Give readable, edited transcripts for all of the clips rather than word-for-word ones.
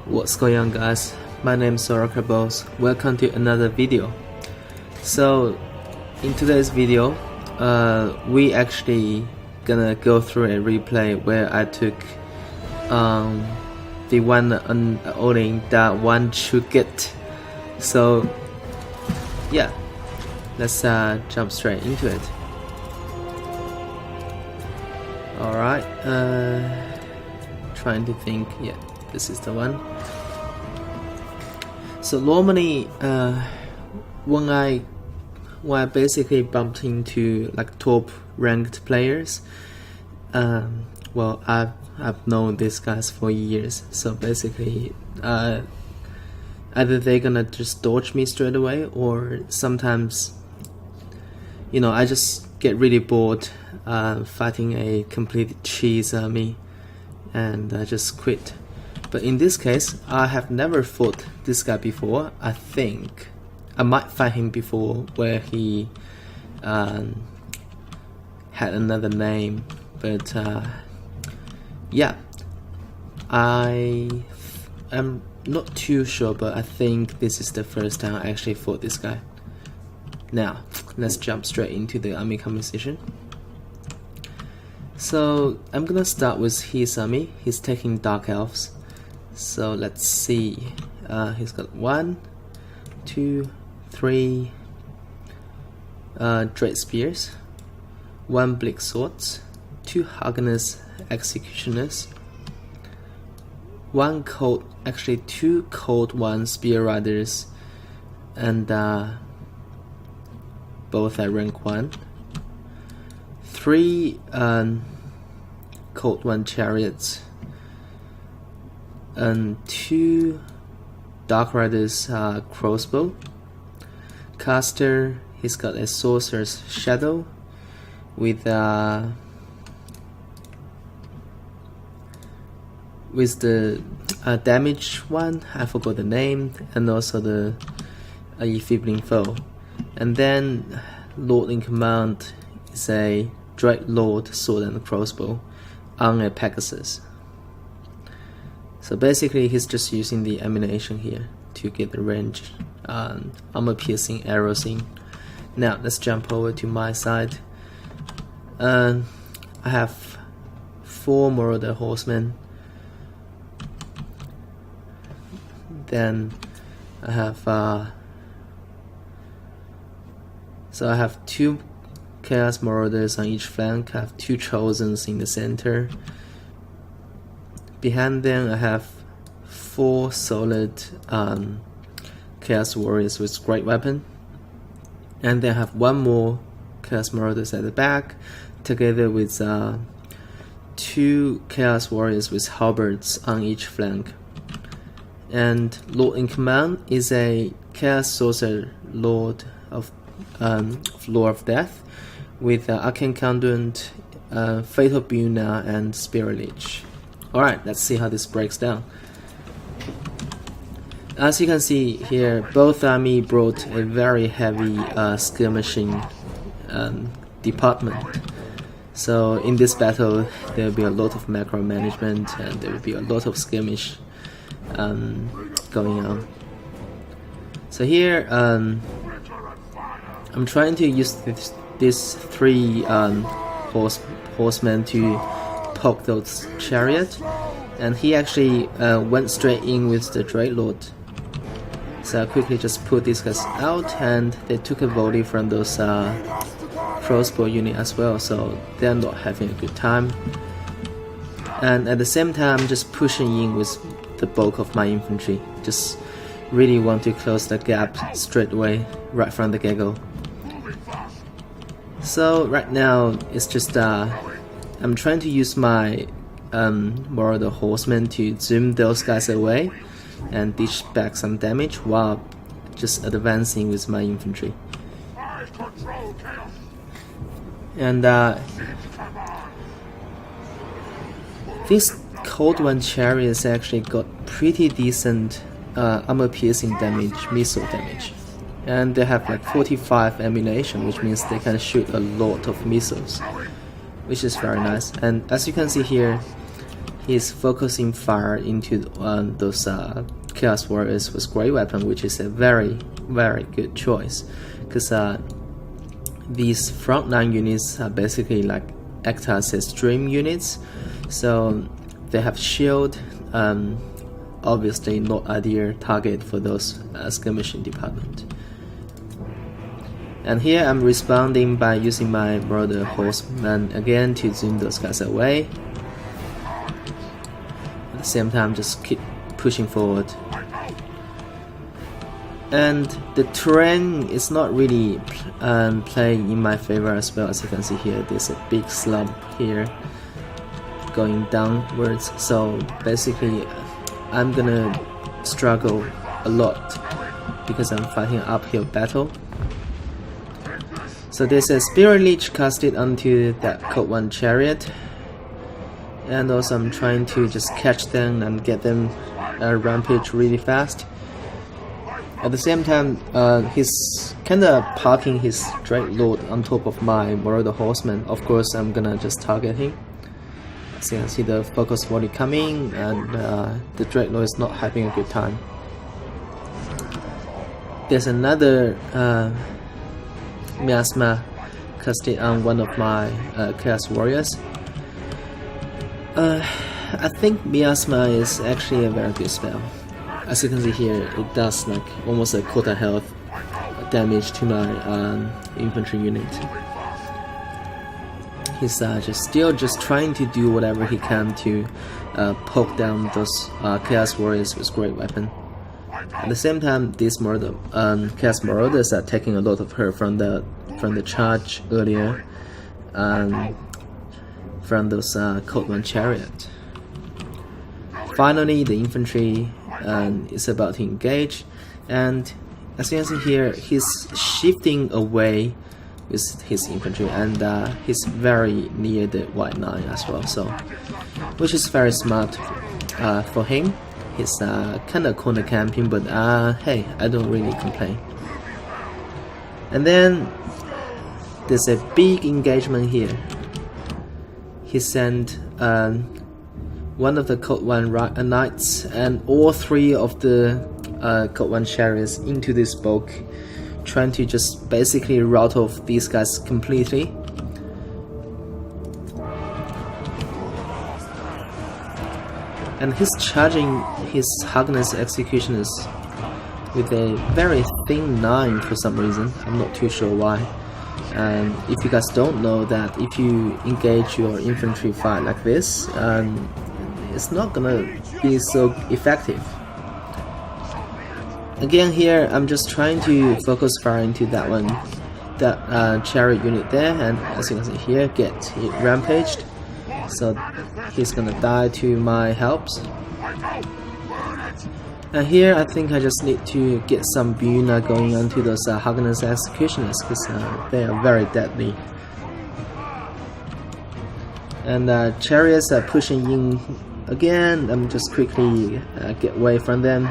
What's going on, guys? My name is Boss. Welcome to another video. So in today's video we actually gonna go through a replay where I took the one and only DaOneTrueGit. So yeah, let's jump straight into it. Alright, trying to think. Yeah, this is the one. So normally when I basically bumped into like top ranked players, well, I've known these guys for years, so basically either they're gonna just dodge me straight away, or sometimes, you know, I just get really bored fighting a complete cheese army and I just quit. But in this case, I have never fought this guy before. I think I might fight him before, where he had another name, but yeah, I am not too sure, but I think this is the first time I actually fought this guy. Now, let's jump straight into the army composition. So I'm gonna start with his army. He's taking Dark Elves. So let's see. He's got 1, 2, 3 Dread Spears, 1 Bleak Swords, 2 Harkness Executioners, 2 Cold 1 Spear Riders, and both at rank 1, 3 Cold 1 Chariots, and 2 Dark Riders crossbow. Caster, he's got a Sorcerer's Shadow with the damage one, I forgot the name, and also the Enfeebling Foe. And then Lord in Command is a Dreadlord Sword and Crossbow on a Pegasus. So basically he's just using the ammunition here to get the range armor piercing arrows in. Now let's jump over to my side. I have 4 Marauder Horsemen. Then I have so I have 2 Chaos Marauders on each flank. I have 2 Chosens in the center. Behind them I have 4 solid Chaos Warriors with Great Weapon, and then I have 1 more Chaos Marauders at the back, together with 2 Chaos Warriors with Halberds on each flank. And Lord in Command is a Chaos Sorcerer Lord of Death with Arcane Conduit, Fatal Buna, and Spirit Leech. Alright, let's see how this breaks down. As you can see here, both army brought a very heavy skirmishing department. So in this battle, there will be a lot of macro management, and there will be a lot of skirmish going on. So here, I'm trying to use these 3 horsemen to poke those chariot, and he actually went straight in with the Dreadlord. So I quickly just put these guys out, and they took a volley from those crossbow unit as well, so they're not having a good time. And at the same time, just pushing in with the bulk of my infantry. Just really want to close the gap straight away, right from the get-go. So right now, it's just I'm trying to use my Marauder Horsemen to zoom those guys away and dish back some damage while just advancing with my infantry. And these Cold 1 Chariots actually got pretty decent armor piercing damage, missile damage. And they have like 45 ammunition, which means they can shoot a lot of missiles, which is very nice. And as you can see here, he's focusing fire into those Chaos Warriors with Great Weapon, which is a very good choice, because these frontline units are basically like act as stream units, so they have shield. Obviously not ideal target for those skirmishing department. And here I'm responding by using my Marauder Horseman again to zoom those guys away. At the same time, just keep pushing forward. And the terrain is not really playing in my favor as well. As you can see here, there's a big slump here going downwards, so basically I'm gonna struggle a lot because I'm fighting an uphill battle. So there's a Spirit Leech casted onto that Code 1 chariot, and also I'm trying to just catch them and get them rampage really fast. At the same time, he's kinda parking his Dreadlord on top of my Marauder Horseman. Of course, I'm gonna just target him. So you can see the focus volley coming, and the Dreadlord is not having a good time. There's another miasma casted on one of my Chaos Warriors. I think miasma is actually a very good spell. As you can see here, it does like almost a quarter health damage to my infantry unit. He's still trying to do whatever he can to poke down those Chaos Warriors with Great Weapon. At the same time, these Chaos Marauders are taking a lot of hurt from the charge earlier, from those Code 1 chariot. Finally, the infantry is about to engage, and as you can see here, he's shifting away with his infantry, and he's very near the white line as well, so which is very smart for him. He's kinda corner camping, but hey, I don't really complain. And then there's a big engagement here. He sent one of the Code 1 Knights and all three of the Code 1 chariots into this bulk, trying to just basically rout off these guys completely. And he's charging his Harkness Executioners with a very thin 9 for some reason. I'm not too sure why. And if you guys don't know that, if you engage your infantry fight like this, it's not gonna be so effective. Again here, I'm just trying to focus fire into that chariot unit there, and as you can see here, get it rampaged. So he's gonna die to my helps. And here I think I just need to get some Buna going onto those Harkness Executioners, because they are very deadly. And chariots are pushing in again. I'm just quickly get away from them.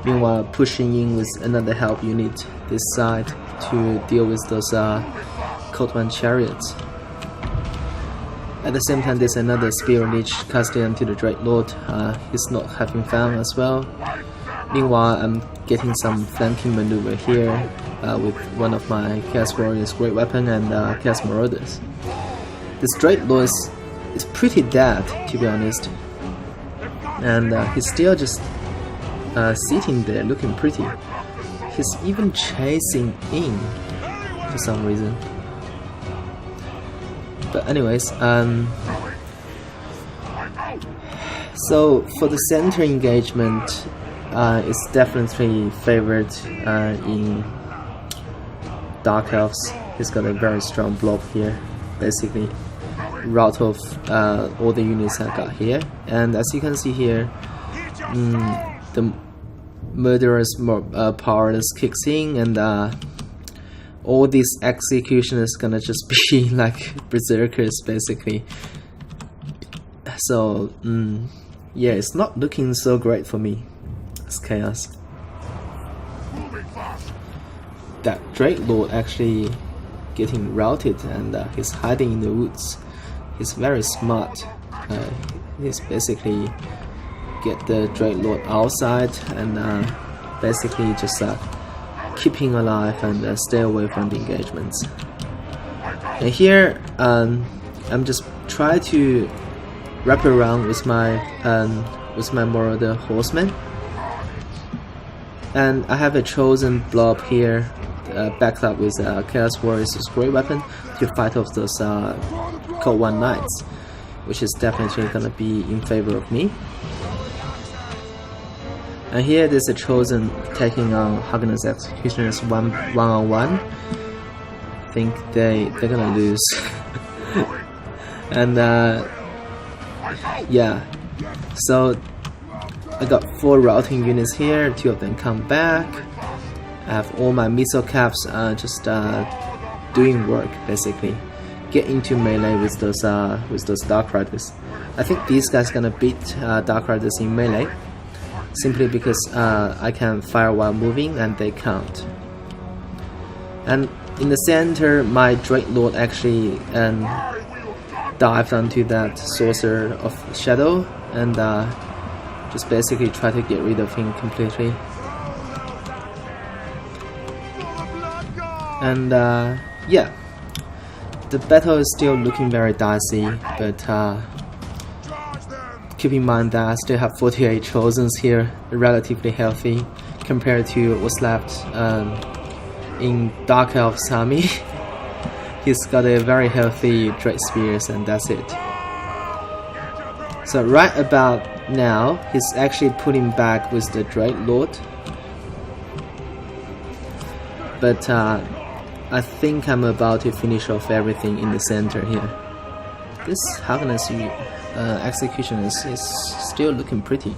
Meanwhile, pushing in with another help unit this side to deal with those Code 1 chariots. At the same time, there's another Spirit Leech casted onto the Dreadlord. He's not having fun as well. Meanwhile, I'm getting some flanking maneuver here with one of my Chaos Warriors Great Weapon and Chaos Marauders. This Dreadlord is pretty dead, to be honest. And he's still just sitting there looking pretty. He's even chasing in for some reason. But anyways, so for the center engagement, it's definitely favored in Dark Elves. He's got a very strong blob here, basically rout off all the units I got here. And as you can see here, the Murderous powers kicks in, and all these executioners gonna just be like berserkers basically. So yeah, it's not looking so great for me. It's chaos. That Dreadlord actually getting routed, and he's hiding in the woods. He's very smart. is basically get the Dreadlord outside and basically just keeping alive and stay away from the engagements. And here I'm just trying to wrap around with my Marauder Horseman, and I have a chosen blob here backed up with Chaos Warriors' great weapon to fight off those Code 1 Knights, which is definitely gonna be in favor of me. And here there's a chosen taking on Hagnus Executioners one-on-one. I think they're gonna lose. And yeah, so I got 4 routing units here, 2 of them come back. I have all my missile caps just doing work, basically. Get into melee with those Dark Riders. I think these guys gonna beat Dark Riders in melee, simply because I can fire while moving and they can't. And in the center, my Dreadlord actually dived onto that Sorcerer of Shadow and just basically try to get rid of him completely. And yeah, the battle is still looking very dicey, but keep in mind that I still have 48 Chosens here, relatively healthy compared to what's left in Dark Elves' army. He's got a very healthy Dread Spears and that's it. So right about now, he's actually pulling back with the Dreadlord. But I think I'm about to finish off everything in the center here. This Hagnus execution is still looking pretty.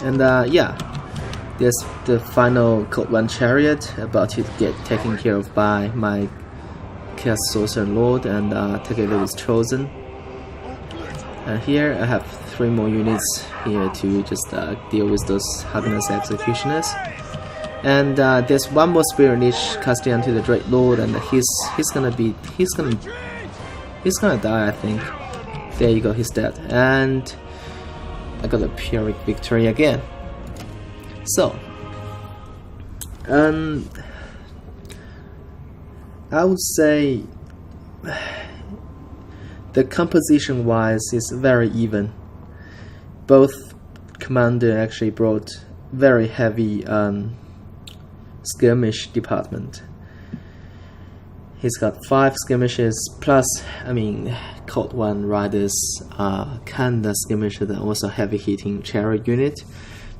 And yeah, there's the final Code 1 Chariot about to get taken care of by my Chaos Sorcerer Lord and together with Chosen. And here I have 3 more units here to just deal with those Hagnus Executioners. And there's 1 more Spirit Leech casting onto the Dreadlord, and he's gonna die, I think. There you go, he's dead. And I got a Pyrrhic victory again. So I would say the composition wise is very even. Both commander actually brought very heavy skirmish department. He's got 5 skirmishes plus, I mean, Code 1 Riders kinda skirmishes and also heavy hitting chariot unit.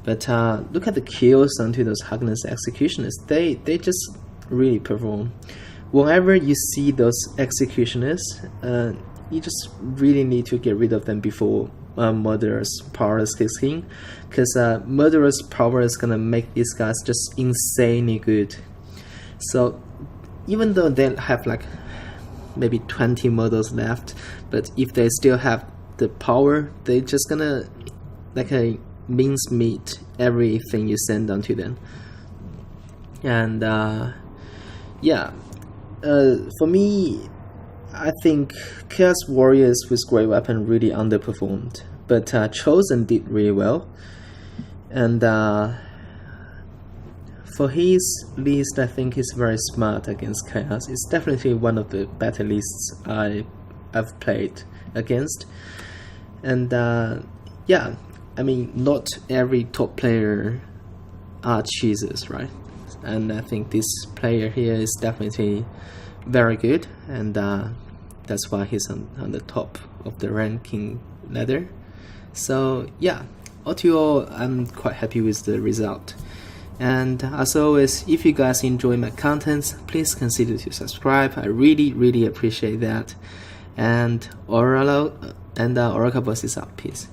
But look at the kills onto those Hagnus Executioners. They just really perform. Whenever you see those Executioners, you just really need to get rid of them before Murderous Powers kicks in, because Murderous Power is gonna make these guys just insanely good. So even though they have like maybe 20 models left, but if they still have the power, they're just gonna like a mincemeat everything you send onto them. And yeah, for me, I think Chaos Warriors with Great Weapon really underperformed, but Chosen did really well. And for his list, I think he's very smart against Chaos. It's definitely one of the better lists I've played against. And yeah, I mean, not every top player are cheeses, right? And I think this player here is definitely very good, and that's why he's on the top of the ranking ladder. So yeah, all to all, I'm quite happy with the result. And as always, if you guys enjoy my contents, please consider to subscribe. I really appreciate that. And Oracle Boss is out. Peace.